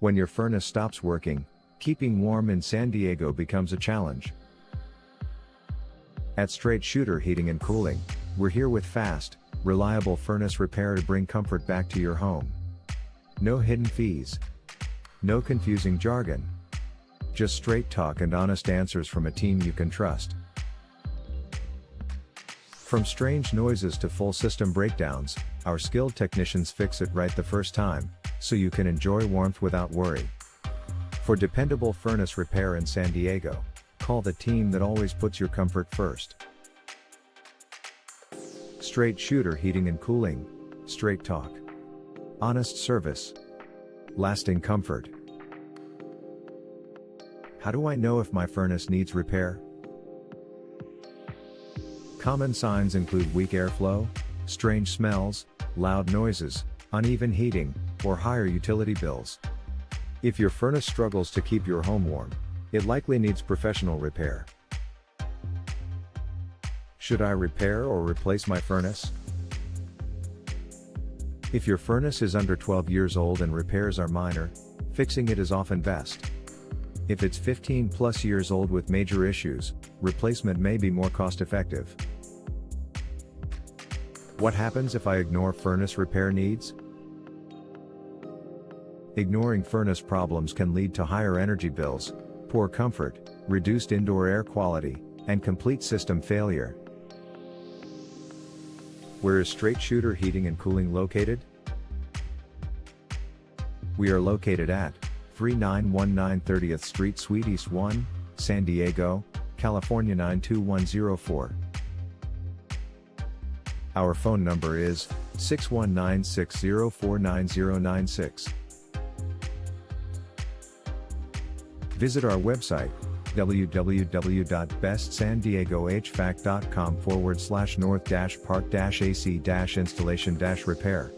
When your furnace stops working, keeping warm in San Diego becomes a challenge. At Straight Shooter Heating and Cooling, we're here with fast, reliable furnace repair to bring comfort back to your home. No hidden fees. No confusing jargon. Just straight talk and honest answers from a team you can trust. From strange noises to full system breakdowns, our skilled technicians fix it right the first time, so you can enjoy warmth without worry. For dependable furnace repair in San Diego, call the team that always puts your comfort first. Straight Shooter Heating and Cooling. Straight talk. Honest service. Lasting comfort. How do I know if my furnace needs repair? Common signs include weak airflow, strange smells, loud noises, uneven heating, or higher utility bills. If your furnace struggles to keep your home warm, it likely needs professional repair. Should I repair or replace my furnace? If your furnace is under 12 years old and repairs are minor, fixing it is often best. If it's 15+ years old with major issues, replacement may be more cost-effective. What happens if I ignore furnace repair needs? Ignoring furnace problems can lead to higher energy bills, poor comfort, reduced indoor air quality, and complete system failure. Where is Straight Shooter Heating and Cooling located? We are located at 3919 30th Street Suite East 1, San Diego, California 92104. Our phone number is 619-604-9096. Visit our website, www.bestsanDiegoHVAC.com/north-park-AC-installation-repair.